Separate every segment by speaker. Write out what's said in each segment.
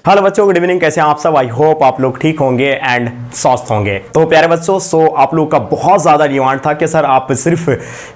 Speaker 1: Hello बच्चों, good evening. कैसे हैं आप सब? आई होप आप लोग ठीक होंगे एंड स्वस्थ होंगे। तो प्यारे बच्चों, आप लोगों का बहुत ज़्यादा डिमांड था कि सर आप सिर्फ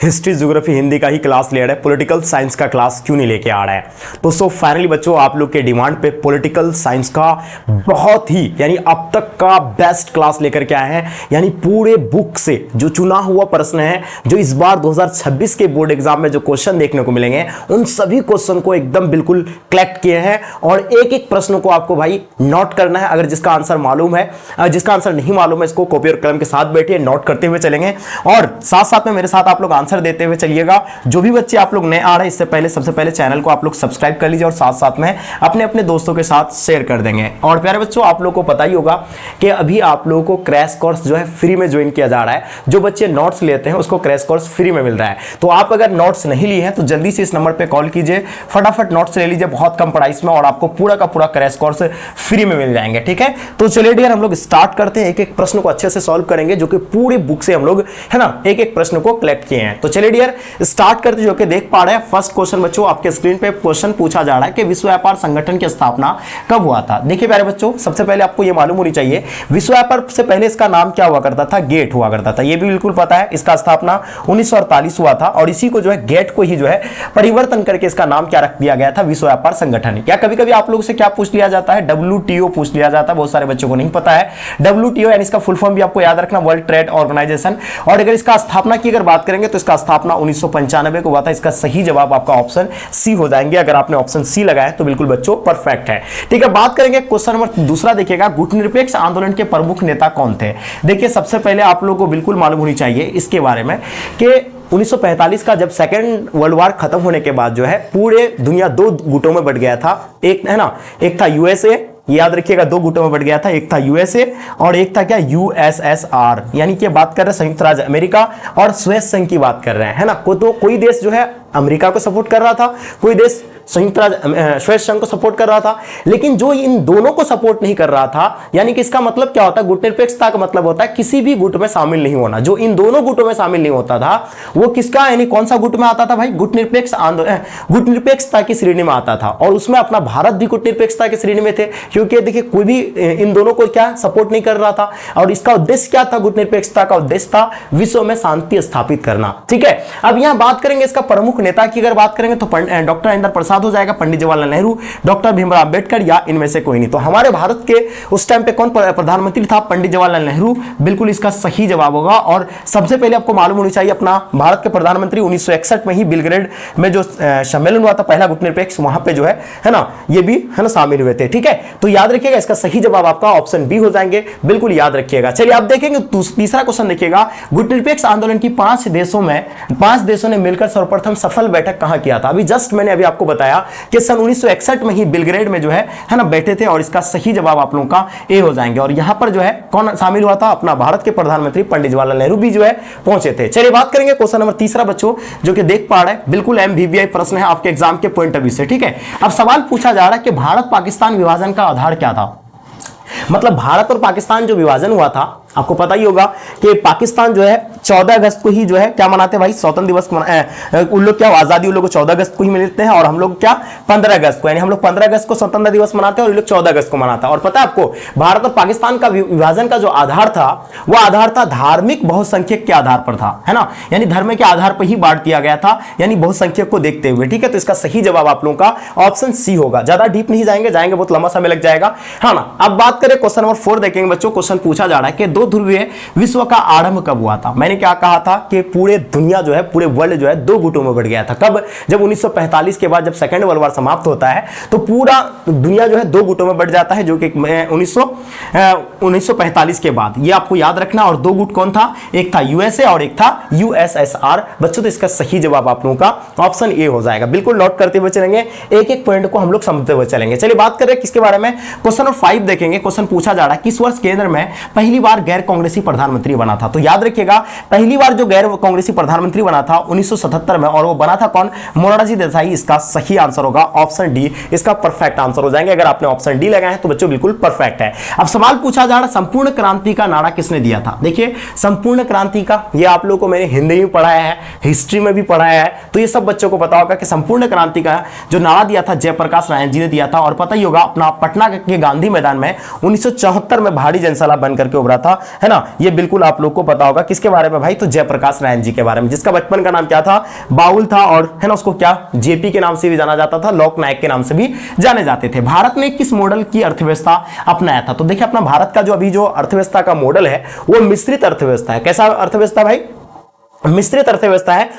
Speaker 1: हिस्ट्री, ज्योग्राफी, हिंदी का ही क्लास ले रहे हैं, पॉलिटिकल साइंस का क्लास क्यों नहीं लेके आ रहे हैं। तो फाइनली बच्चों, आप लोग के डिमांड पे पॉलिटिकल साइंस का बहुत ही यानी अब तक का बेस्ट क्लास लेकर के आए हैं। यानी पूरे बुक से जो चुना हुआ प्रश्न है, जो इस बार 2026 के बोर्ड एग्जाम में जो क्वेश्चन देखने को मिलेंगे, उन सभी क्वेश्चन को एकदम बिल्कुल कलेक्ट किए हैं और एक एक प्रश्न को आपको भाई नोट करना है। अगर जिसका आंसर मालूम है, जिसका आंसर नहीं मालूम है, इसको कॉपी और कलम के साथ बैठिए, नोट करते हुए चलेंगे और साथ साथ में मेरे साथ आप लोग आंसर देते हुए चलिएगा। जो भी बच्चे आप लोग नए आ रहे हैं, इससे पहले सबसे पहले चैनल को आप लोग सब्सक्राइब कर लीजिए और साथ साथ में अपने अपने दोस्तों के साथ शेयर कर देंगे। और प्यारे बच्चों, आप लोग को पता ही होगा कि अभी आप लोगों को क्रैश कोर्स जो है फ्री में ज्वाइन किया जा रहा है। जो बच्चे नोट्स लेते हैं उसको क्रैश कोर्स फ्री में मिल रहा है। तो आप अगर नोट्स नहीं लिए हैं तो जल्दी से इस नंबर पर कॉल कीजिए, फटाफट नोट्स ले लीजिए बहुत कम प्राइस में और आपको पूरा का पूरा क्रैश कोर्स फ्री में मिल जाएंगे। ठीक है, तो चलिए डियर, हम लोग स्टार्ट करते हैं। एक एक प्रश्न को अच्छे से सॉल्व करेंगे, जो कि पूरी बुक से हम लोग है ना एक एक प्रश्न को कलेक्ट किए हैं। तो चलिए डियर स्टार्ट करते हैं। जो कि देख पा रहे हैं फर्स्ट क्वेश्चन बच्चों, आपके स्क्रीन पे क्वेश्चन पूछा जा रहा है कि विश्व व्यापार संगठन की स्थापना कब हुआ था। देखिए प्यारे बच्चों, सबसे पहले आपको यह मालूम होनी चाहिए विश्व व्यापार से पहले इसका नाम क्या हुआ करता था, गेट हुआ करता था। यह भी बिल्कुल पता है। इसका स्थापना 1948 हुआ था और इसी को जो है गेट को ही जो है परिवर्तन करके इसका नाम क्या रख दिया गया था, विश्व व्यापार संगठन। या कभी कभी आप लोगों से क्या पूछ लिया जाता है, WTO पूछ लिया जाता है। बहुत सारे बच्चों को नहीं पता है WTO यानी इसका फुल फॉर्म भी आपको याद रखना, वर्ल्ड ट्रेड ऑर्गेनाइजेशन। और अगर इसका स्थापना की अगर बात करेंगे तो इसका स्थापना 1995 को हुआ था। इसका सही जवाब आपका ऑप्शन सी हो जाएंगे। अगर आपने ऑप्शन सी लगाया तो बिल्कुल बच्चों परफेक्ट है। ठीक है, बात करेंगे क्वेश्चन नंबर दूसरा। देखिएगा, गुटनिरपेक्ष आंदोलन के प्रमुख नेता कौन थे। देखिए सबसे पहले आप लोगों को बिल्कुल मालूम होनी चाहिए इसके बारे में कि 1945 का जब सेकेंड वर्ल्ड वॉर खत्म होने के बाद जो है पूरे दुनिया दो गुटों में बट गया था। एक है ना, एक था यूएसए, याद रखिएगा, दो गुटों में बढ़ गया था। एक था यूएसए और एक था क्या, यूएसएसआर। यानी कि बात कर रहे हैं संयुक्त राज्य अमेरिका और स्वेत संघ की बात कर रहे हैं, है ना। तो कोई देश जो है अमेरिका को सपोर्ट कर रहा था, कोई देश संयुक्त राज्य स्वेत संघ को सपोर्ट कर रहा था। लेकिन जो इन दोनों को सपोर्ट नहीं कर रहा था, यानी कि इसका मतलब क्या होता है, गुटनिरपेक्षता का मतलब होता है किसी भी गुट में शामिल नहीं होना। जो इन दोनों गुटों में शामिल नहीं होता था वो किसका यानी कौन सा गुट में आता था भाई, गुटनिरपेक्ष आंदोलन, गुटनिरपेक्षता की श्रेणी में आता था। और उसमें अपना भारत भी गुटनिरपेक्षता की श्रेणी में थे, क्योंकि देखिए कोई भी इन दोनों को क्या सपोर्ट नहीं कर रहा था। और इसका उद्देश्य क्या था, गुटनिरपेक्षता का उद्देश्य था विश्व में शांति स्थापित करना। ठीक है, अब यहां बात करेंगे इसका प्रमुख नेता की अगर बात करेंगे तो डॉक्टर राजेंद्र प्रसाद हो जाएगा, पंडित जवाहरलाल नेहरू, डॉक्टर भीमराव अंबेडकर या इनमें से कोई नहीं। तो हमारे भारत के उस टाइम पे कौन प्रधानमंत्री था, पंडित जवाहरलाल नेहरू, बिल्कुल इसका सही जवाब होगा। और सबसे पहले आपको मालूम होनी चाहिए अपना भारत के प्रधानमंत्री 1961 में ही बेलग्रेड में जो सम्मेलन हुआ था पहला गुटनिरपेक्ष, वहां पे जो है ना ये भी है ना शामिल हुए थे। ठीक है, तो याद रखिएगा इसका सही जवाब आपका ऑप्शन बी हो जाएंगे, बिल्कुल याद रखिएगा। चलिए आप देखेंगे तीसरा क्वेश्चन देखिएगा, गुटनिरपेक्ष आंदोलन की 5 देशों ने मिलकर सर्वप्रथम सफल बैठक कहां किया था। अभी जस्ट मैंने अभी आपको बताया कि सन 1961 में ही बेलग्रेड में जो है ना बैठे थे और इसका सही जवाब आप लोगों का ए हो जाएंगे। और यहां पर जो है कौन शामिल हुआ था, अपना भारत के प्रधानमंत्री पंडित जवाहरलाल नेहरू भी जो है पहुंचे थे। चलिए बात करेंगे क्वेश्चन नंबर तीसरा बच्चों, जो कि देख पा रहे हैं बिल्कुल MVBI प्रश्न है आपके एग्जाम के पॉइंट ऑफ व्यू से। ठीक है, अब सवाल पूछा जा रहा है कि भारत पाकिस्तान विभाजन का आधार क्या था। मतलब भारत और पाकिस्तान जो विभाजन हुआ था, आपको पता ही होगा कि पाकिस्तान जो है 14 अगस्त को ही जो है क्या मनाते हैं भाई, स्वतंत्र दिवस उन लोग क्या आजादी उन लोग को 14 अगस्त को ही मिलते हैं और हम लोग क्या 15 अगस्त को, यानी हम लोग 15 अगस्त को स्वतंत्र दिवस मनाते हैं और ये लोग 14 अगस्त को मनाता है। और पता है आपको भारत और पाकिस्तान का विभाजन का जो आधार था वो आधार था धार्मिक बहुसंख्यक के आधार पर था, है ना। यानी धर्म के आधार पर ही बांट दिया गया था, यानी बहुसंख्यक को देखते हुए। ठीक है, तो इसका सही जवाब आप लोगों का ऑप्शन सी होगा। ज्यादा डीप नहीं जाएंगे बहुत लंबा समय लग जाएगा, है ना। अब बात करें क्वेश्चन नंबर 4 देखेंगे बच्चों। क्वेश्चन पूछा जा रहा है कि दो ध्रुवीय विश्व का आरंभ कब हुआ था। मैंने क्या कहा था कि पूरे दुनिया जो है, पूरे वर्ल्ड जो है दो गुटों में बढ़ गया था। कब, जब 1945 के बाद जब सेकेंड वर्ल्ड वॉर समाप्त होता है तो पूरा दुनिया जो है दो गुटों में बढ़ जाता है, जो कि 1945 के बाद। ये आपको याद रखना। और दो गुट कौन था, एक था यूएसए और एक था यूएसएसआर। बच्चों तो इसका सही जवाब आप लोगों का ऑप्शन ए हो जाएगा। बिल्कुल नोट करते हुए चलेंगे, एक एक पॉइंट को हम लोग समझते हुए चलेंगे। चलिए बात करें किसके बारे में, क्वेश्चन नंबर 5 देखेंगे। क्वेश्चन पूछा जा रहा है किस वर्ष केंद्र में पहली बार गैर कांग्रेसी प्रधानमंत्री बना था? तो याद रखिएगा पहली बार जो गैर कांग्रेसी प्रधानमंत्री बना था 1977 में, और वो बना था कौन? मोरारजी देसाई। इसका सही आंसर होगा ऑप्शन डी, इसका परफेक्ट आंसर हो जाएंगे। अगर आपने ऑप्शन डी लगाए हैं तो बच्चों बिल्कुल परफेक्ट है। अब सवाल पूछा जा रहा संपूर्ण क्रांति का नारा किसने दिया था? देखिए संपूर्ण क्रांति का ये आप लोगों को मैंने हिंदी में पढ़ाया है, हिस्ट्री में भी पढ़ाया है, तो ये सब बच्चों को पता होगा कि संपूर्ण क्रांति का जो नारा दिया था जयप्रकाश नारायण जी ने दिया था। और पता ही होगा अपना पटना के गांधी मैदान में 1974 में भारी जनसभा बन करके उभरा था, है ना। ये बिल्कुल आप लोग को पता होगा किसके बारे में भाई? तो जयप्रकाश नारायण जी के बारे में, जिसका बचपन का नाम क्या था? बाउल था, और है ना उसको क्या जेपी के नाम से भी जाना जाता था, लोक नायक के नाम से भी जाने जाते थे। भारत ने किस मॉडल की अर्थव्यवस्था अपनाया था? तो देखिए अपना भारत का जो अभी जो अर्थव्यवस्था का मॉडल है वो मिश्रित अर्थव्यवस्था है। कैसा अर्थव्यवस्था भाई? मिश्रित अर्थव्यवस्था है।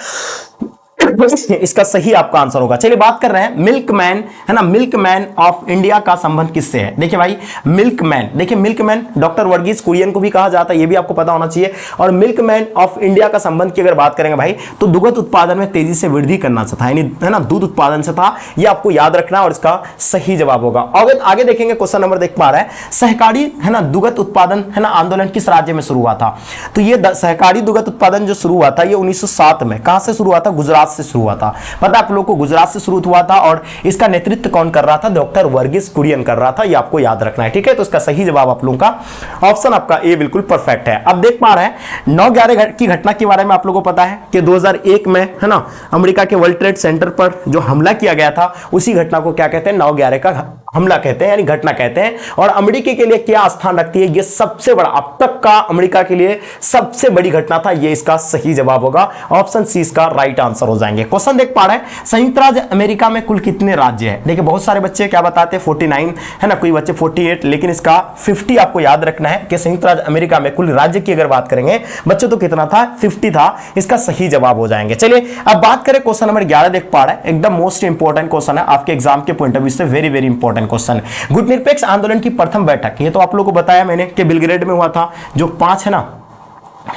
Speaker 1: इसका सही आपका आंसर होगा। चलिए बात कर रहे हैं मिल्कमैन, है ना, मिल्कमैन ऑफ इंडिया का संबंध किससे है? देखिए भाई मिल्कमैन, देखिए मिल्कमैन डॉक्टर वर्गीस कुरियन को भी कहा जाता है, ये भी आपको पता होना चाहिए। और मिल्कमैन ऑफ इंडिया का संबंध की अगर बात करेंगे भाई तो दुग्ध उत्पादन में तेजी से वृद्धि करना से था, यानी है ना दूध उत्पादन से था। ये आपको याद रखना और इसका सही जवाब होगा। आगे देखेंगे क्वेश्चन नंबर देख पा रहे हैं, सहकारी है ना दुग्ध उत्पादन है ना आंदोलन किस राज्य में शुरू हुआ था? तो ये सहकारी दुग्ध उत्पादन जो शुरू हुआ था ये 1907 में। कहां से शुरू हुआ था? गुजरात से शुरू हुआ था। पता आप लोगों को गुजरात से शुरू हुआ था, और इसका नेतृत्व कौन कर रहा था? डॉक्टर वर्गीस कुरियन कर रहा था। ये आपको याद रखना है, ठीक है। तो इसका सही जवाब आप लोगों का ऑप्शन आपका ए बिल्कुल परफेक्ट है। अब देख पा रहे हैं 9/11 की घटना के बारे में आप लोगों को पता है कि 2001 में है ना अमेरिका के वर्ल्ड ट्रेड सेंटर पर जो हमला किया गया था उसी घटना को क्या कहते हैं? 9/11 का हमला कहते हैं, यानी घटना कहते हैं। और अमेरिका के लिए क्या स्थान रखती है? ये सबसे बड़ा अब तक का अमेरिका के लिए सबसे बड़ी घटना था। ये इसका सही जवाब होगा, ऑप्शन सी इसका राइट आंसर हो जाएंगे। क्वेश्चन देख पा रहे हैं संयुक्त राज्य अमेरिका में कुल कितने राज्य हैं? देखिए बहुत सारे बच्चे क्या बताते हैं 49 है ना, कोई बच्चे 48, लेकिन इसका 50 आपको याद रखना है कि संयुक्त राज्य अमेरिका में कुल राज्य की अगर बात करेंगे बच्चों तो कितना था? 50 था। इसका सही जवाब हो जाएंगे। चलिए अब बात करें क्वेश्चन नंबर 11 देख पा रहे हैं, एकदम मोस्ट इंपॉर्टेंट क्वेश्चन है आपके एग्जाम के पॉइंट ऑफ व्यू से, वेरी वेरी इंपॉर्टेंट क्वेश्चन। गुटनिरपेक्ष आंदोलन की प्रथम बैठक, ये तो आप लोगों को बताया मैंने कि बेलग्रेड में हुआ था, जो 5 है ना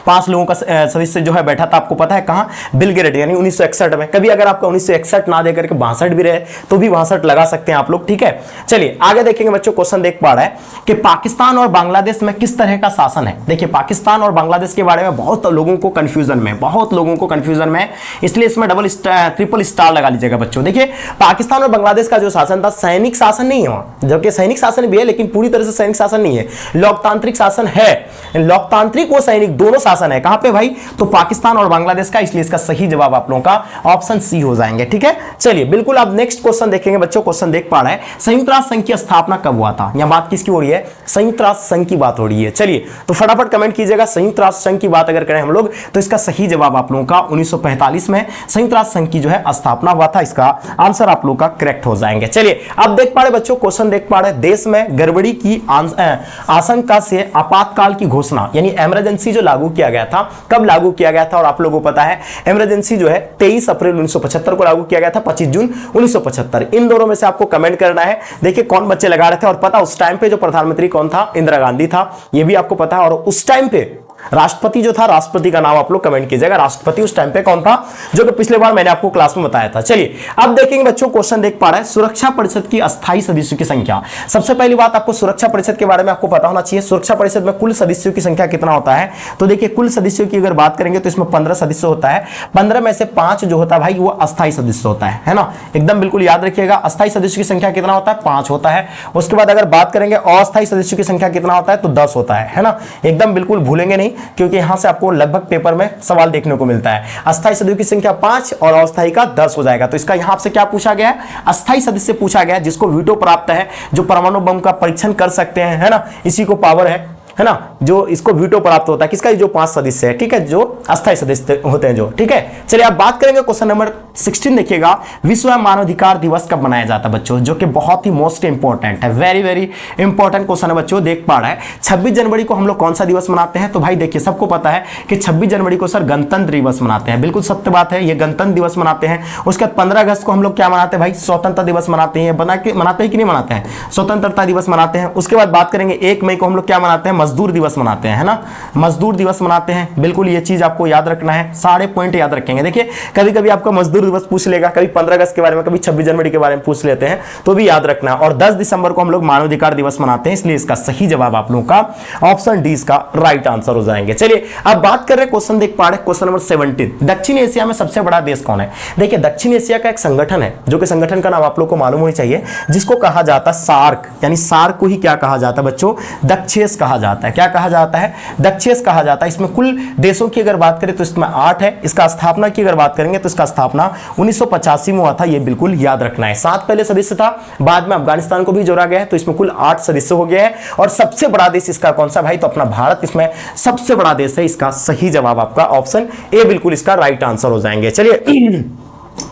Speaker 1: 5 लोगों का सदस्य जो है बैठा था, आपको पता है कहां? बेलग्रेड, यानी 1961 में। कभी अगर आपका 1961 ना देकर के 62 भी रहे तो भी 62 लगा सकते हैं आप लोग, ठीक है। चलिए आगे देखेंगे बच्चों, क्वेश्चन देख पा रहे हैं कि पाकिस्तान और बांग्लादेश में किस तरह का शासन है? देखिए पाकिस्तान और बांग्लादेश के बारे में बहुत लोगों को कंफ्यूजन में, इसलिए इसमें ट्रिपल स्टार लगा लीजिएगा बच्चों। देखिए पाकिस्तान और बांग्लादेश का जो शासन था सैनिक शासन नहीं है वहां, जबकि सैनिक शासन भी है लेकिन पूरी तरह से सैनिक शासन नहीं है, लोकतांत्रिक शासन है। लोकतांत्रिक व सैनिक दोनों शासन है। कहां पे भाई? तो पाकिस्तान और बांग्लादेश का, इसलिए इसका सही जवाब आप लोगों का ऑप्शन सी हो जाएंगे, ठीक है। चलिए बिल्कुल आप नेक्स्ट क्वेश्चन देखेंगे बच्चों। क्वेश्चन देख पा रहे हैं संयुक्त राष्ट्र संघ की स्थापना कब हुआ था? यहां बात किसकी हो रही है? संयुक्त राष्ट्र संघ की बात हो रही है। चलिए तो फटाफट कमेंट कीजिएगा, संयुक्त राष्ट्र संघ की बात अगर करें हम लोग तो इसका सही जवाब आप लोगों का 1945 में संयुक्त राष्ट्र संघ की जो है स्थापना हुआ था। इसका आंसर आप लोग का करेक्ट हो जाएंगे। चलिए अब देख पा रहे बच्चों, क्वेश्चन देख पा रहे हैं, देश में गड़बड़ी की आशंका से आपातकाल की घोषणा यानी इमरजेंसी जो लागू किया गया था, कब लागू किया गया था? और आप लोगों को पता है इमरजेंसी जो है 23 अप्रैल 1975 को लागू किया गया था, 25 जून 1975। इन दोनों में से आपको कमेंट करना है। देखिए कौन बच्चे लगा रहे थे, और पता उस टाइम पे जो प्रधानमंत्री कौन था? इंदिरा गांधी था, ये भी आपको पता है। और उस टाइम पे राष्ट्रपति जो था, राष्ट्रपति का नाम आप लोग कमेंट कीजिएगा, राष्ट्रपति उस टाइम पे कौन था, जो कि पिछले बार मैंने आपको क्लास में बताया था। चलिए अब देखेंगे बच्चों, क्वेश्चन देख पा रहे हैं सुरक्षा परिषद की अस्थायी सदस्यों की संख्या। सबसे पहली बात आपको सुरक्षा परिषद के बारे में आपको पता होना चाहिए, सुरक्षा परिषद में कुल सदस्यों की संख्या कितना होता है? तो देखिए कुल सदस्यों की अगर बात करेंगे तो इसमें 15 सदस्य होता है, 15 में से 5 जो होता है भाई वो अस्थायी सदस्य होता है ना, एकदम बिल्कुल याद रखिएगा। अस्थायी सदस्यों की संख्या कितना होता है? 5 होता है। उसके बाद अगर बात करेंगे अस्थायी सदस्यों की संख्या कितना होता है? तो 10 होता है ना, एकदम बिल्कुल भूलेंगे नहीं, क्योंकि यहां से आपको लगभग पेपर में सवाल देखने को मिलता है। अस्थायी सदस्यों की संख्या 5 और अस्थायी का 10 हो जाएगा। तो इसका यहां से क्या पूछा गया है? अस्थायी सदस्य पूछा गया, जिसको वीटो प्राप्त है, जो परमाणु बम का परीक्षण कर सकते हैं, है ना, इसी को पावर है ना, जो इसको वीटो प्राप्त होता है। किसका? जो 5 सदस्य है, ठीक है, जो अस्थायी सदस्य होते हैं जो, ठीक है। चलिए अब बात करेंगे क्वेश्चन नंबर 16 देखिएगा, विश्व मानवाधिकार दिवस कब मनाया जाता है बच्चों, जो कि बहुत ही मोस्ट इंपॉर्टेंट है, वेरी वेरी इंपॉर्टेंट क्वेश्चन है बच्चों। देख पा रहा है 26 जनवरी को हम लोग कौन सा दिवस मनाते हैं? तो भाई देखिए सबको पता है कि 26 जनवरी को सर गणतंत्र दिवस मनाते हैं, बिल्कुल सत्य बात है, ये गणतंत्र दिवस मनाते हैं। उसके बाद 15 अगस्त को हम लोग क्या मनाते हैं भाई? स्वतंत्रता दिवस मनाते हैं। मनाते हैं कि नहीं मनाते हैं? स्वतंत्रता दिवस मनाते हैं। उसके बाद बात करेंगे 1 मई को हम लोग क्या मनाते हैं? मजदूर दिवस मनाते हैं, है ना, मजदूर दिवस मनाते हैं। बिल्कुल ये चीज आपको याद रखना है, सारे पॉइंट याद रखेंगे। देखिए कभी कभी आपका मजदूर दिवस पूछ लेगा, कभी 15 अगस्त के बारे में, कभी 26 जनवरी के बारे में पूछ लेते हैं, तो भी याद रखना। और 10 दिसंबर को हम लोग मानवाधिकार दिवस मनाते हैं, इसलिए इसका सही जवाब आप लोगों का ऑप्शन डी इसका राइट आंसर हो जाएंगे। चलिए अब बात कर रहे हैं क्वेश्चन देख पा रहे, क्वेश्चन नंबर 17, दक्षिण एशिया में सबसे बड़ा देश कौन है? देखिए दक्षिण एशिया का एक संगठन है, जो कि संगठन का नाम आप लोग को मालूम होनी चाहिए, जिसको कहा जाता है सार्क, यानी सार्क को ही क्या कहा जाता है बच्चों? दक्षेश कहा जाता है। क्या कहा जाता है? दक्षेश कहा जाता है। इसमें कुल देशों की अगर बात करें तो इसमें 8 है। इसका स्थापना की अगर बात करेंगे तो इसका स्थापना 1985 में हुआ था, ये बिल्कुल याद रखना है। 7 पहले सदस्य था, बाद में अफगानिस्तान को भी जोड़ा गया है, तो इसमें कुल 8 सदस्य हो गया है। और सबसे बड़ा देश इसका कौन सा भाई? तो अपना भारत इसमें सबसे बड़ा देश है। इसका सही जवाब आपका ऑप्शन ए बिल्कुल इसका राइट आंसर हो जाएंगे। चलिए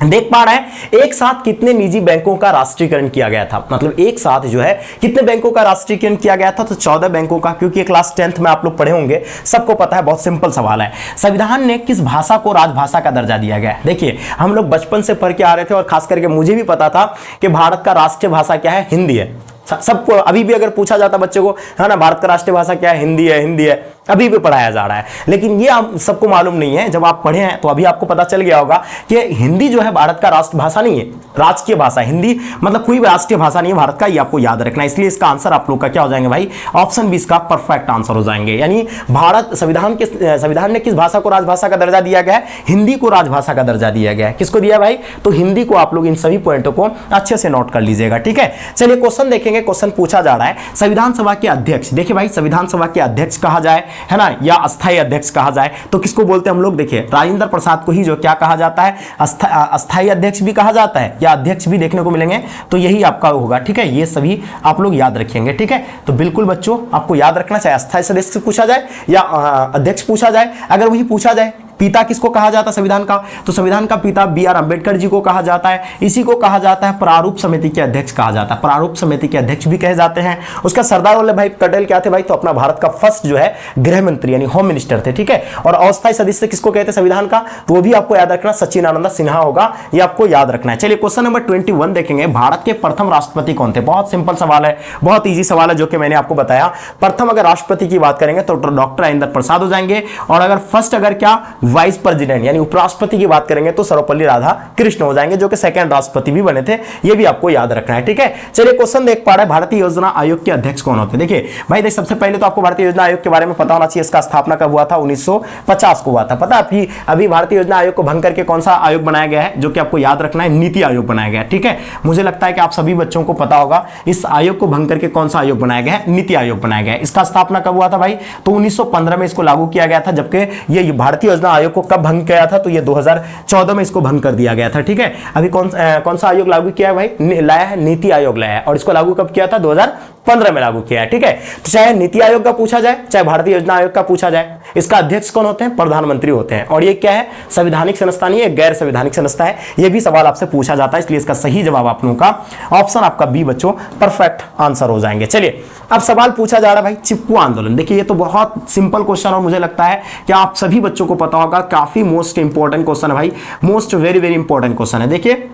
Speaker 1: देख पा रहे हैं एक साथ कितने निजी बैंकों का राष्ट्रीयकरण किया गया था, मतलब एक साथ जो है कितने बैंकों का राष्ट्रीयकरण किया गया था? तो 14 बैंकों का, क्योंकि क्लास 10th में आप लोग पढ़े होंगे, सबको पता है, बहुत सिंपल सवाल है। संविधान ने किस भाषा को राजभाषा का दर्जा दिया गया है? देखिए हम लोग बचपन से पढ़ के आ रहे थे, और खास करके मुझे भी पता था कि भारत का राष्ट्रीय भाषा क्या है? हिंदी है। सबको अभी भी अगर पूछा जाता बच्चों को, है ना, भारत का राष्ट्रीय भाषा क्या है? हिंदी है, हिंदी है, अभी भी पढ़ाया जा रहा है। लेकिन ये आप सबको मालूम नहीं है, जब आप पढ़े हैं तो अभी आपको पता चल गया होगा कि हिंदी जो है भारत का राष्ट्रभाषा नहीं है, राजकीय भाषा। हिंदी मतलब कोई भी राष्ट्रीय भाषा नहीं है भारत का, ये आपको याद रखना है। इसलिए इसका आंसर आप लोग का क्या हो जाएंगे भाई? ऑप्शन बी इसका परफेक्ट आंसर हो जाएंगे। यानी भारत संविधान ने किस भाषा को राजभाषा का दर्जा दिया गया है? हिंदी को राजभाषा का दर्जा दिया गया है। किसको दिया भाई? तो हिंदी को। आप लोग इन सभी पॉइंटों को अच्छे से नोट कर लीजिएगा, ठीक है। चलिए क्वेश्चन देखेंगे। क्वेश्चन पूछा जा रहा है संविधान सभा के अध्यक्ष, देखिए भाई संविधान सभा के अध्यक्ष कहा जाए, है ना, या अस्थायी अध्यक्ष कहा जाए, तो किसको बोलते हैं हम लोग? देखिए राजेंद्र प्रसाद को ही जो क्या कहा जाता है? अस्थायी अध्यक्ष भी कहा जाता है, या अध्यक्ष भी देखने को मिलेंगे, तो यही आपका होगा, ठीक है। ये सभी आप लोग याद रखेंगे, ठीक है। तो बिल्कुल बच्चों आपको याद रखना, चाहे अस्थायी सदस्य से पूछा जाए या अध्यक्ष पूछा जाए। अगर वही पूछा जाए पिता किसको कहा जाता है संविधान का? तो संविधान का पिता बी.आर. अंबेडकर जी को कहा जाता है। इसी को कहा जाता है प्रारूप समिति के अध्यक्ष कहा जाता है, प्रारूप समिति के अध्यक्ष भी कहे जाते हैं। उसका सरदार वल्लभ भाई पटेल क्या थे भाई? तो अपना भारत का फर्स्ट जो है गृह मंत्री यानी होम मिनिस्टर थे, ठीक है। और अस्थायी सदस्य किसको कहते हैं संविधान का? तो वो भी आपको याद रखना सचिदानंद सिन्हा होगा, ये आपको याद रखना है। चलिए क्वेश्चन नंबर 21 देखेंगे। भारत के प्रथम राष्ट्रपति कौन थे? बहुत सिंपल सवाल है, बहुत ईजी सवाल है, जो कि मैंने आपको बताया। प्रथम अगर राष्ट्रपति की बात करेंगे तो डॉक्टर राजेंद्र प्रसाद हो जाएंगे। और अगर फर्स्ट अगर क्या वाइस प्रेसिडेंट यानी उपराष्ट्रपति की बात करेंगे तो सर्वपल्ली राधाकृष्ण हो जाएंगे, जो कि सेकंड राष्ट्रपति भी बने थे, ये भी आपको याद रखना है, ठीक है। चलिए क्वेश्चन देख पा रहे हैं भारतीय योजना आयोग के अध्यक्ष कौन होते हैं? देखिए भाई देख सबसे पहले तो आपको भारतीय योजना आयोग के बारे में पता होना चाहिए। इसका स्थापना कब हुआ था? 1950 को हुआ था। पता है अभी भारतीय योजना आयोग को भंग करके कौन सा आयोग बनाया गया है, जो कि आपको याद रखना है? नीति आयोग बनाया गया है, ठीक है। मुझे लगता है कि आप सभी बच्चों को पता होगा इस आयोग को भंग करके कौन सा आयोग बनाया गया है? नीति आयोग बनाया गया है। इसका स्थापना कब हुआ था भाई? तो 1915 में इसको लागू किया गया था, जबकि ये भारतीय योजना आयोग को कब भंग किया था? तो ये 2014 में इसको भंग कर दिया गया था, ठीक है। अभी कौन सा आयोग लागू किया है भाई? लाया है नीति आयोग लाया है, और इसको लागू कब किया था? 2015 में लागू किया है, ठीक है। तो चाहे नीति आयोग का पूछा जाए चाहे भारतीय योजना आयोग का पूछा जाए, इसका अध्यक्ष कौन होते हैं? प्रधानमंत्री होते हैं। और ये क्या है? संवैधानिक संस्था नहीं है, गैर संवैधानिक संस्था है। ये भी सवाल आपसे पूछा जाता है, इसलिए इसका सही जवाब आप लोगों का ऑप्शन आपका बी बच्चों परफेक्ट आंसर हो जाएंगे। चलिए अब सवाल पूछा जा रहा है भाई चिपकू आंदोलन। देखिए ये तो बहुत सिंपल क्वेश्चन और मुझे लगता है कि आप सभी बच्चों को पता होगा, काफी मोस्ट इंपॉर्टेंट क्वेश्चन है भाई, most very very important question है। देखिए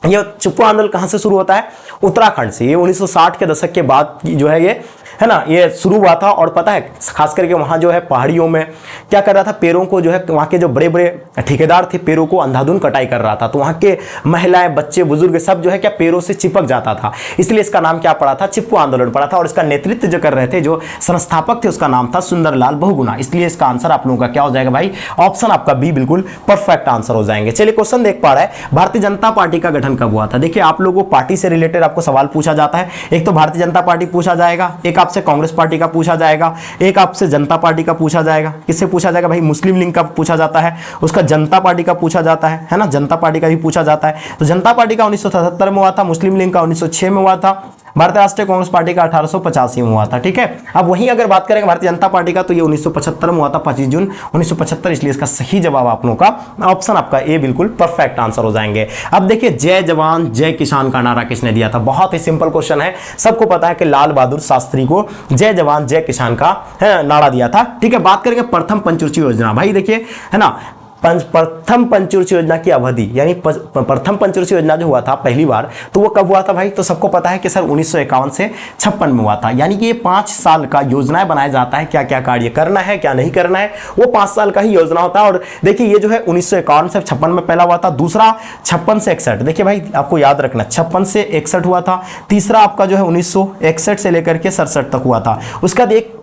Speaker 1: ये चिपकू आंदोलन कहां से शुरू होता है? उत्तराखंड से। ये 1960 के दशक के बाद जो है ये, है ना, ये शुरू हुआ था। और पता है खास करके वहां जो है पहाड़ियों में क्या कर रहा था? पेड़ों को जो है वहां के जो बड़े बड़े ठेकेदार थे पेड़ों को अंधाधुंध कटाई कर रहा था, तो वहां के महिलाएं बच्चे बुजुर्ग सब जो है क्या पेड़ों से चिपक जाता था, इसलिए इसका नाम क्या पड़ा था? चिपकू आंदोलन पड़ा था। और इसका नेतृत्व जो कर रहे थे, जो संस्थापक थे, उसका नाम था सुंदरलाल बहुगुणा। इसलिए इसका आंसर आप लोगों का क्या हो जाएगा भाई? ऑप्शन आपका बी बिल्कुल परफेक्ट आंसर हो जाएंगे। चलिए क्वेश्चन देख पा रहे हैं भारतीय जनता पार्टी का गठन कब हुआ था? देखिए आप लोगों को पार्टी से रिलेटेड आपको सवाल पूछा जाता है। एक तो भारतीय जनता पार्टी पूछा जाएगा, एक आपसे कांग्रेस पार्टी का पूछा जाएगा, एक आपसे जनता पार्टी का पूछा जाएगा। किससे पूछा जाएगा भाई? मुस्लिम लीग का पूछा जाता है, उसका जनता पार्टी का पूछा जाता है ना, जनता पार्टी का भी पूछा जाता है। तो जनता पार्टी का 1977 में हुआ था, मुस्लिम लीग का 1906 में हुआ था, भारतीय राष्ट्रीय कांग्रेस पार्टी का 1885 में हुआ था, ठीक है। अब वहीं अगर बात करेंगे भारतीय जनता पार्टी का, तो ये 1975 में हुआ था, 25 जून 1975, इसलिए इसका सही जवाब आप लोगों का ऑप्शन आपका ए बिल्कुल परफेक्ट आंसर हो जाएंगे। अब देखिए जय जवान जय किसान का नारा किसने दिया था? बहुत ही सिंपल क्वेश्चन है, सबको पता है कि लाल बहादुर शास्त्री को जय जवान जय किसान का नारा दिया था, ठीक है। बात करेंगे प्रथम पंचवर्षीय योजना। भाई देखिए, है ना, प्रथम पंचवर्षीय योजना की अवधि, यानी प्रथम पंचवर्षीय योजना जो हुआ था पहली बार, तो वो कब हुआ था भाई? तो सबको पता है कि सर 1951 से 56 में हुआ था। यानी कि ये 5 साल का योजनाएं बनाया जाता है, क्या क्या कार्य करना है क्या नहीं करना है, वो 5 साल का ही योजना होता है। और देखिए ये जो है 1951 से 56 में पहला हुआ था, दूसरा 56 से 61, देखिए भाई आपको याद रखना 56 से 61 हुआ था, तीसरा आपका जो है 1961 से लेकर के 67 तक हुआ था। उसका देख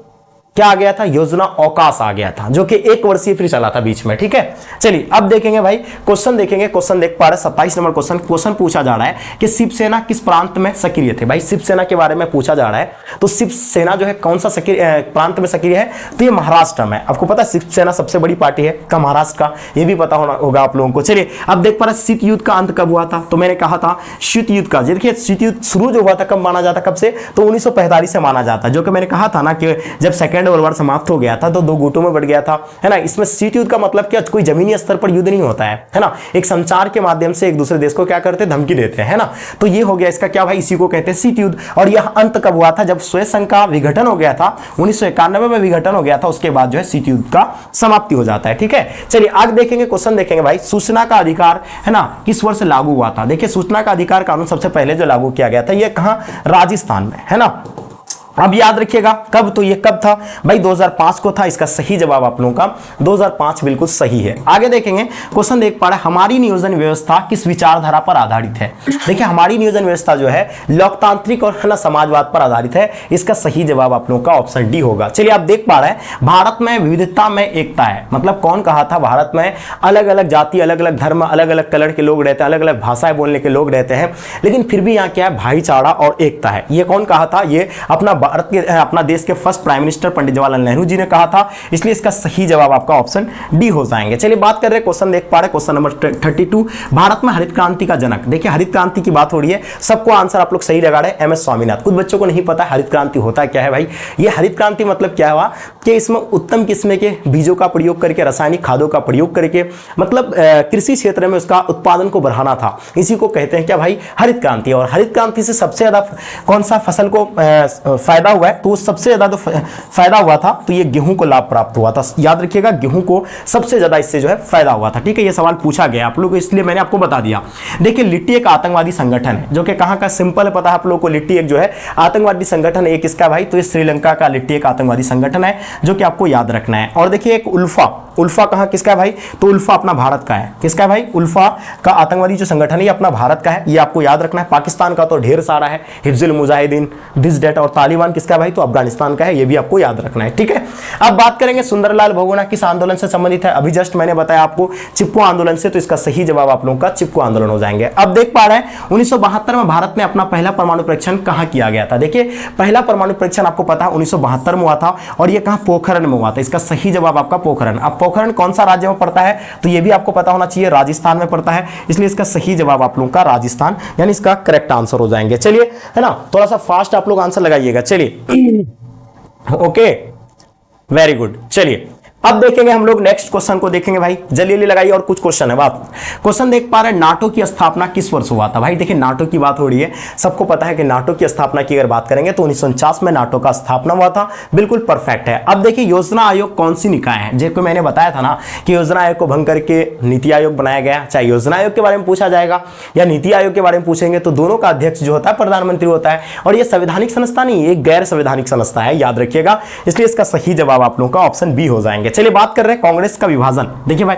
Speaker 1: क्या आ गया था? योजना अवकाश आ गया था, जो कि 1 वर्षीय फिर चला था बीच में। ठीक है, चलिए अब देखेंगे भाई, क्वेश्चन देखेंगे। क्वेश्चन देख पा रहे 27 नंबर क्वेश्चन पूछा जा रहा है कि शिवसेना किस प्रांत में सक्रिय थे। भाई शिवसेना के बारे में पूछा जा रहा है, तो शिवसेना जो है कौन सा प्रांत में सक्रिय है? तो ये महाराष्ट्र में। आपको पता है शिवसेना सबसे बड़ी पार्टी है का महाराष्ट्र का, ये भी पता होगा आप लोगों को। चलिए अब देख पा रहे शीत युद्ध का अंत कब हुआ था? तो मैंने कहा था शीत युद्ध का, देखिए शीत युद्ध शुरू जो हुआ था कब माना जाता, कब से? तो 1945 से माना जाता है, जो कि मैंने कहा था ना कि जब सेकेंड वर्ल्ड वॉर समाप्त हो गया था तो 2 गुटों में बढ़ गया था, है ना। इसमें शीत युद्ध का मतलब क्या? कोई जमीनी स्तर पर युद्ध नहीं होता है ना, एक संचार के माध्यम से एक दूसरे देश को क्या करते हैं? धमकी देते हैं, है ना। तो ये हो गया इसका क्या भाई? इसी को कहते हैं शीत युद्ध। और यह अंत कब हुआ था? जब सोवियत संघ का विघटन हो गया था, 1991 में विघटन हो गया था, उसके बाद जो है शीत युद्ध का समाप्ति हो जाता है। ठीक है, चलिए आगे देखेंगे, क्वेश्चन देखेंगे भाई, सूचना का अधिकार है ना किस वर्ष लागू हुआ था? देखिए सूचना का अधिकार कानून सबसे पहले जो लागू किया गया था, ये कहां? राजस्थान में, है ना। अब याद रखिएगा कब, तो ये कब था भाई? 2005 को था। इसका सही जवाब आप लोगों का 2005 बिल्कुल सही है। आगे देखेंगे, क्वेश्चन देख पा रहे हमारी नियोजन व्यवस्था किस विचारधारा पर आधारित है? देखिए हमारी नियोजन व्यवस्था जो है लोकतांत्रिक और है ना समाजवाद पर आधारित है। इसका सही जवाब आप लोगों का ऑप्शन डी होगा। चलिए आप देख पा रहे हैं भारत में विविधता में एकता है, मतलब कौन कहा था? भारत में अलग अलग जाति, अलग अलग धर्म, अलग अलग कलर के लोग रहते हैं, अलग अलग भाषाएं बोलने के लोग रहते हैं, लेकिन फिर भी यहाँ क्या है? भाईचारा और एकता है। ये कौन कहा था? ये अपना देश के first prime minister Pandit Jawaharlal Nehru ji ने कहा था। इसलिए इसका सही जवाब आपका ऑप्शन डी हो जाएंगे। चलिए बात कर रहे हैं, क्वेश्चन देख पा रहे हैं, क्वेश्चन नंबर 32, भारत में हरित क्रांति का जनक। देखिए हरित क्रांति की बात हो रही है, सबको आंसर आप लोग सही लगा रहे हैं, एम एस स्वामीनाथन। कुछ बच्चों को नहीं पता हरित क्रांति होता क्या है भाई। ये हरित क्रांति मतलब क्या हुआ कि इसमें उत्तम किस्म के बीजों का प्रयोग करके, रासायनिक खादों का प्रयोग करके, मतलब कृषि क्षेत्र में उसका उत्पादन को बढ़ाना था। इसी को कहते हैं क्या भाई? हरित क्रांति। और हरित क्रांति से सबसे ज्यादा कौन सा फसल को फायदा हुआ है? तो सबसे ज्यादा तो फायदा हुआ था तो ये गेहूं को लाभ प्राप्त हुआ था। याद रखिएगा गेहूं को सबसे ज्यादा इससे जो है फायदा हुआ था। ठीक है, ये सवाल पूछा गया आप लोगों को, इसलिए मैंने आपको बता दिया। देखिए लिट्टी एक आतंकवादी संगठन है, जो कि कहां का? सिंपल पता है आप लोगों को, लिट्टी एक जो है आतंकवादी संगठन है। एक किसका भाई? तो ये श्रीलंका का लिट्टी एक आतंकवादी संगठन है, जो कि आपको याद रखना है। और देखिए एक उल्फा कहां किसका है भाई? तो उल्फा अपना भारत का है। किसका है भाई? उल्फा का आतंकवादी जो संगठन है ये अपना भारत का है, ये आपको याद रखना है। पाकिस्तान का तो ढेर सारा है, हिफ्जुल मुजाहिदीन, दिस डेट। और तालिबान किसका है भाई? तो अफगानिस्तान का है, ये भी आपको याद रखना है। ठीक है, अब बात करेंगे सुंदरलाल बहुगुणा किस आंदोलन से संबंधित है? अभी जस्ट मैंने बताया आपको चिपको आंदोलन से, तो इसका सही जवाब आप लोगों का चिपको आंदोलन हो जाएंगे। अब देख पा रहे हैं 1972 में भारत में अपना पहला परमाणु परीक्षण कहां किया गया था? देखिए पहला परमाणु परीक्षण आपको पता है 1972 में हुआ था, और ये कहां? पोखरण में हुआ था। इसका सही जवाब आपका पोखरण। अब पोखरण कौन सा राज्य में पड़ता है? तो ये भी आपको पता होना चाहिए, राजस्थान में पड़ता है। इसलिए इसका सही जवाब आप लोगों का राजस्थान, यानी इसका करेक्ट आंसर हो जाएंगे। चलिए है ना, थोड़ा सा फास्ट आप लोग आंसर लगाइएगा। चलिए ओके, वेरी गुड। चलिए अब देखेंगे हम लोग नेक्स्ट क्वेश्चन को देखेंगे भाई, जल्दी लगाइए। और कुछ क्वेश्चन है बात, क्वेश्चन देख पा रहे हैं नाटो की स्थापना किस वर्ष हुआ था? भाई देखिए नाटो की बात हो रही है, सबको पता है कि नाटो की स्थापना की अगर बात करेंगे तो 1949 में नाटो का स्थापना हुआ था। बिल्कुल परफेक्ट है। अब देखिए योजना आयोग कौन सी निकाय है? जो मैंने बताया था ना कि योजना आयोग को भंग करके नीति आयोग बनाया गया। चाहे योजना आयोग के बारे में पूछा जाएगा या नीति आयोग के बारे में पूछेंगे तो दोनों का अध्यक्ष जो होता है प्रधानमंत्री होता है। और यह संवैधानिक संस्था नहीं, एक गैर संवैधानिक संस्था है, याद रखिएगा। इसलिए इसका सही जवाब आप लोगों का ऑप्शन बी हो जाएंगे। चलिए बात कर रहे हैं कांग्रेस का विभाजन। देखिए भाई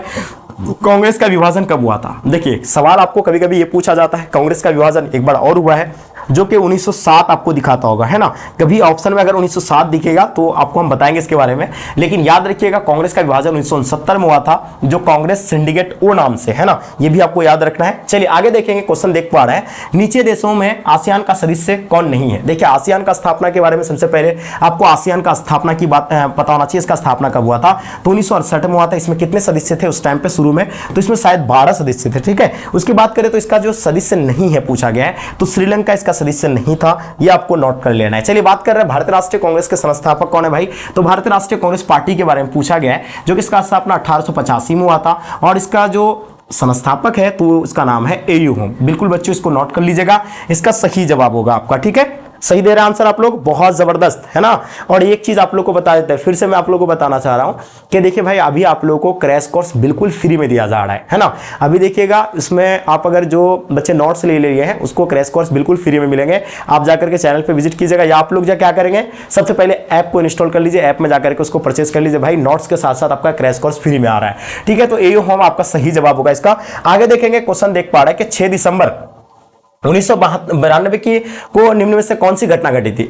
Speaker 1: कांग्रेस का विभाजन कब हुआ था? देखिए सवाल आपको कभी कभी ये पूछा जाता है, कांग्रेस का विभाजन एक बार और हुआ है, जो कि 1907 आपको दिखाता होगा, है ना। कभी ऑप्शन में अगर 1907 दिखेगा तो आपको हम बताएंगे इसके बारे में, लेकिन याद रखिएगा कांग्रेस का विभाजन 1969 में हुआ था, जो कांग्रेस सिंडिकेट ओ नाम से, है ना, ये भी आपको याद रखना है। चलिए आगे देखेंगे, क्वेश्चन देख पा रहे हैं नीचे देशों में आसियान का सदस्य कौन नहीं है? देखिए आसियान का स्थापना के बारे में सबसे पहले आपको आसियान का स्थापना की बात पता होना चाहिए। इसका स्थापना कब हुआ था? तो 1968 में हुआ था। इसमें कितने सदस्य थे उस टाइम पे शुरू में? तो इसमें शायद 12 सदस्य थे। ठीक है, उसकी बात करें तो इसका जो सदस्य नहीं है पूछा गया है, तो श्रीलंका इसका सदस्य नहीं था, ये आपको नोट कर लेना है। चलिए बात कर रहे हैं भारतीय राष्ट्रीय कांग्रेस के संस्थापक कौन है भाई? तो भारतीय राष्ट्रीय कांग्रेस पार्टी के बारे में पूछा गया है, जो कि इसका स्थापना 1885 में हुआ था, और इसका जो संस्थापक है तो इसका नाम है एयू होम। बिल्कुल बच्चों इसको नोट कर लीजिएगा, इसका सही जवाब होगा आपका। ठीक है, सही दे रहे हैं आंसर आप लोग, बहुत जबरदस्त है ना। और एक चीज आप लोग को बता देते हैं, फिर से मैं आप लोग को बताना चाह रहा हूं कि देखिए भाई अभी आप लोग को क्रैश कोर्स बिल्कुल फ्री में दिया जा रहा है ना। अभी देखिएगा इसमें आप अगर जो बच्चे नोट्स ले लिए हैं उसको क्रैश कोर्स बिल्कुल फ्री में मिलेंगे। आप जाकर के चैनल पे विजिट कीजिएगा, या आप लोग क्या करेंगे, सबसे पहले ऐप को इंस्टॉल कर लीजिए, ऐप में जाकर के उसको परचेस कर लीजिए भाई, नोट्स के साथ साथ आपका क्रैश कोर्स फ्री में आ रहा है। ठीक है, तो एयू होम आपका सही जवाब होगा इसका। आगे देखेंगे क्वेश्चन देख पा रहे हैं कि 6 दिसंबर 1992 की को निम्न में से कौन सी घटना घटी थी।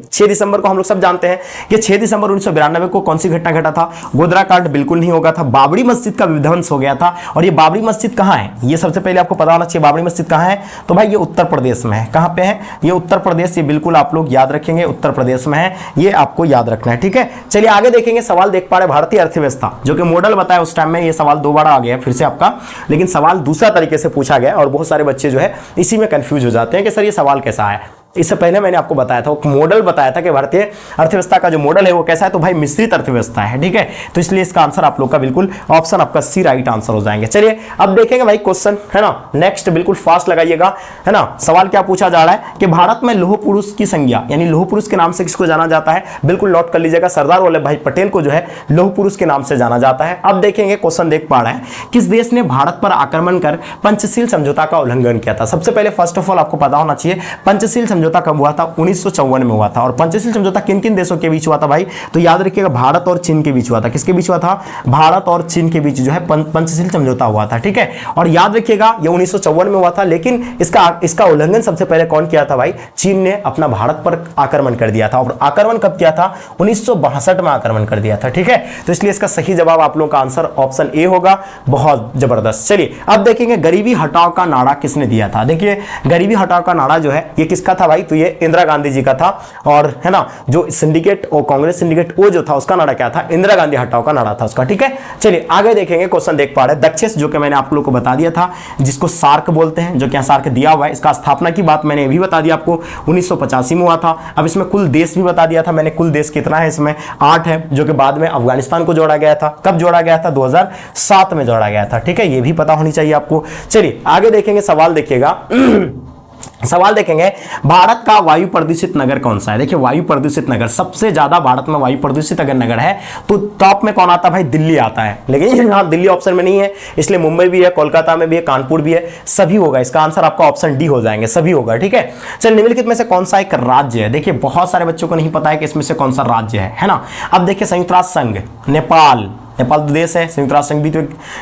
Speaker 1: 6 दिसंबर को हम लोग सब जानते हैं कि 6 दिसंबर 1992 को कौन सी घटना घटा था। गोधरा कांड बिल्कुल नहीं होगा था, बाबरी मस्जिद का विध्वंस हो गया था। और ये बाबरी मस्जिद कहां है, ये सबसे पहले आपको पता होना चाहिए। बाबरी मस्जिद कहां है, तो भाई ये उत्तर प्रदेश में है। कहां पे है, ये उत्तर प्रदेश, ये बिल्कुल आप लोग याद रखेंगे, उत्तर प्रदेश में है, ये आपको याद रखना है। ठीक है, चलिए आगे देखेंगे। सवाल देख पा रहे भारतीय अर्थव्यवस्था, जो कि मॉडल बताया उस टाइम में, ये सवाल 2 बार आ गया फिर से आपका, लेकिन सवाल दूसरा तरीके से पूछा गया और बहुत सारे बच्चे जो है इसी में कंफ्यूज हो जाते हैं कि सर ये सवाल कैसा है। इससे पहले मैंने आपको बताया था, मॉडल बताया था कि भारतीय अर्थव्यवस्था का जो मॉडल है वो कैसा है, तो भाई मिश्रित अर्थव्यवस्था है। ठीक है, तो इसलिए इसका आंसर आप लोग का बिल्कुल ऑप्शन आपका सी राइट आंसर हो जाएंगे। चलिए अब देखेंगे भाई क्वेश्चन, है ना, नेक्स्ट बिल्कुल फास्ट लगाइएगा, है ना। सवाल क्या पूछा जा रहा है कि भारत में लौह पुरुष की संज्ञा, यानी लौह पुरुष के नाम से किसको जाना जाता है, बिल्कुल नोट कर लीजिएगा, सरदार वल्लभ भाई पटेल को जो है लौह पुरुष के नाम से जाना जाता है। अब देखेंगे क्वेश्चन देख पा रहे हैं, किस देश ने भारत पर आक्रमण कर पंचशील समझौता का उल्लंघन किया था। सबसे पहले फर्स्ट ऑफ ऑल आपको पता होना चाहिए पंचशील समझौता कब हुआ था, 1954 में हुआ था। और पंचशील समझौता किन किन देशों के बीच हुआ था भाई, तो याद रखिएगा भारत और चीन के बीच हुआ था। किसके बीच हुआ था, भारत और चीन के बीच जो है पंचशील समझौता हुआ था। ठीक है, और याद रखिएगा ये 1954 में हुआ था, लेकिन इसका उल्लंघन सबसे पहले कौन किया था भाई, चीन ने अपना भारत पर आक्रमण कर दिया था। और आक्रमण कब किया था, 1962 में आक्रमण कर दिया था। ठीक है, तो इसलिए इसका सही जवाब आप लोगों का आंसर ऑप्शन ए होगा। बहुत जबरदस्त। चलिए अब देखेंगे गरीबी हटाओ का नारा किसने दिया था। देखिए गरीबी हटाओ का नारा जो है ये किसका था भाई, तो ये इंदिरा गांधी जी का था। और है ना, जो सिंडिकेट और कांग्रेस सिंडिकेट वो जो था उसका नारा क्या था, इंदिरा गांधी हटाओ का नारा था उसका। ठीक है, चलिए आगे देखेंगे क्वेश्चन देख पा रहे हैं दक्षेस, जो कि मैंने आप लोगों को बता दिया था, जिसको सार्क बोलते हैं, जो कि सार्क दिया हुआ है। इसका स्थापना की बात मैंने भी बता दिया आपको, 1985 में हुआ था। अब इसमें कुल देश भी बता दिया था मैंने, कुल देश कितना है इसमें, 8 है, जो कि बाद में अफगानिस्तान को जोड़ा गया था। कब जोड़ा गया था, 2007 में जोड़ा गया था। ठीक है, ये भी पता होनी चाहिए आपको। चलिए आगे देखेंगे, सवाल देखिएगा। सवाल देखेंगे भारत का वायु प्रदूषित नगर कौन सा है। देखिए वायु प्रदूषित नगर, सबसे ज्यादा भारत में वायु प्रदूषित अगर नगर है तो टॉप में कौन आता है भाई, दिल्ली आता है। लेकिन यहाँ दिल्ली ऑप्शन में नहीं है, इसलिए मुंबई भी है, कोलकाता में भी है, कानपुर भी है, सभी होगा। इसका आंसर आपका ऑप्शन डी हो जाएंगे, सभी होगा। ठीक है, चलिए निम्नलिखित में से कौन सा एक राज्य है। देखिए बहुत सारे बच्चों को नहीं पता है कि इसमें से कौन सा राज्य है ना। अब देखिए संयुक्त राष्ट्र संघ, नेपाल तो देश है, संयुक्त राष्ट्र संघ भी तो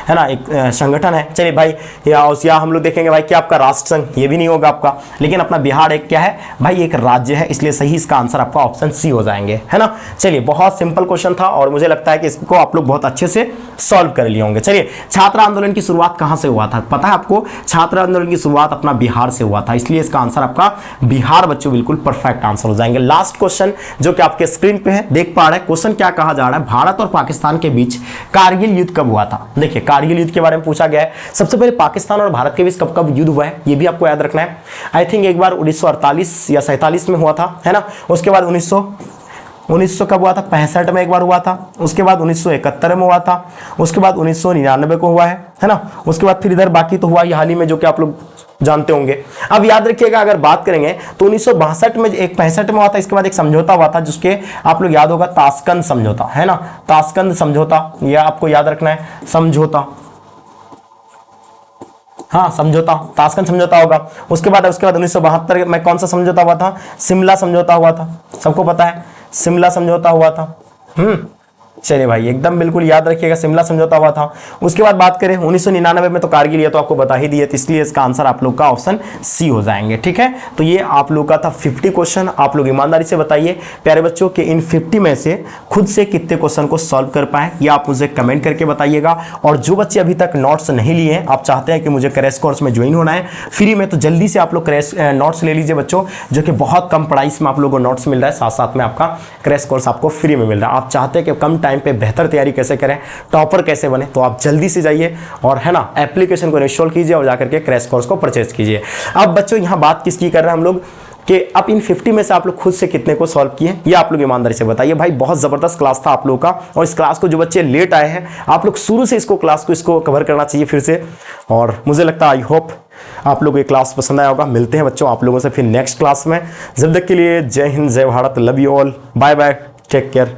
Speaker 1: है ना एक संगठन है। चलिए भाई या हम लोग देखेंगे भाई कि आपका राष्ट्र संघ, ये भी नहीं होगा आपका, लेकिन अपना बिहार एक क्या है भाई, एक राज्य है, इसलिए सही इसका आंसर आपका ऑप्शन सी हो जाएंगे, है ना। चलिए बहुत सिंपल क्वेश्चन था और मुझे लगता है कि इसको आप लोग बहुत अच्छे से सॉल्व कर लिए होंगे। चलिए छात्र आंदोलन की शुरुआत कहां से हुआ था, पता है आपको, छात्र आंदोलन की शुरुआत अपना बिहार से हुआ था, इसलिए इसका आंसर आपका बिहार बच्चों बिल्कुल परफेक्ट आंसर हो जाएंगे। लास्ट क्वेश्चन जो कि आपके स्क्रीन पे है, देख पा रहे हैं क्वेश्चन क्या कहा जा रहा है, भारत और पाकिस्तान के बीच कारगिल युद्ध कब हुआ था। देखिए कारगिल युद्ध के बारे में पूछा गया है। सबसे पहले पाकिस्तान और भारत के बीच कब कब युद्ध हुआ है ये भी आपको याद रखना है। आई थिंक एक बार 1948 या 47 में हुआ था, है ना। उसके बाद 1900 कब हुआ था, 65 में एक बार हुआ था। उसके बाद 1971 में हुआ था। उसके बाद 1999 को हुआ है ना। उसके बाद फिर इधर बाकी तो हुआ ये हाल ही में, जो कि आप लोग जानते होंगे। अब याद रखिएगा अगर बात करेंगे तो 1962 में एक 65 में हुआ था, इसके बाद एक समझौता हुआ था जिसके आप लोग याद होगा ताशकंद समझौता, है ना। ताशकंद समझौता यह आपको याद रखना है, समझौता, हाँ समझौता, ताशकंद समझौता होगा। उसके बाद 1972 में कौन सा समझौता हुआ था, शिमला समझौता हुआ था, सबको पता है शिमला समझौता हुआ था। चलिए भाई एकदम बिल्कुल याद रखिएगा, शिमला समझौता हुआ था। उसके बाद बात करें 1999 में तो कारगिल, ये तो आपको बता ही दिया, तो इसलिए इसका आंसर आप लोग का ऑप्शन सी हो जाएंगे। ठीक है, तो ये आप लोग का था 50 क्वेश्चन। आप लोग ईमानदारी से बताइए प्यारे बच्चों के इन 50 में से खुद से कितने क्वेश्चन को सॉल्व कर पाए, ये आप मुझे कमेंट करके बताइएगा। और जो बच्चे अभी तक नोट्स नहीं लिए हैं, आप चाहते हैं कि मुझे क्रैश कोर्स में ज्वाइन होना है फ्री में, तो जल्दी से आप लोग क्रैश नोट्स ले लीजिए बच्चों, जो कि बहुत कम प्राइस में आप लोगों को नोट्स मिल रहा है, साथ साथ में आपका क्रैश कोर्स आपको फ्री में मिल रहा है। आप चाहते हैं कि कम टाइम पे बेहतर तैयारी कैसे करें, टॉपर कैसे बने, तो आप जल्दी से जाइए और है ना एप्लीकेशन को इंस्टॉल कीजिए और जाकर के क्रैश कोर्स को परचेज कीजिए। अब बच्चों यहाँ बात किसकी कर रहे हैं हम लोग, कि अब इन 50 में से आप लोग खुद से कितने को सॉल्व किए, ये आप लोग ईमानदारी से बताइए। भाई बहुत ज़बरदस्त क्लास था आप लोगों का, और इस क्लास को जो बच्चे लेट आए हैं आप लोग शुरू से इसको क्लास को इसको कवर करना चाहिए फिर से। और मुझे लगता है आई होप आप लोगों को ये क्लास पसंद आया होगा। मिलते हैं बच्चों आप लोगों से फिर नेक्स्ट क्लास में। जब तक के लिए जय हिंद, जय Bharat, love you all, bye bye, take care.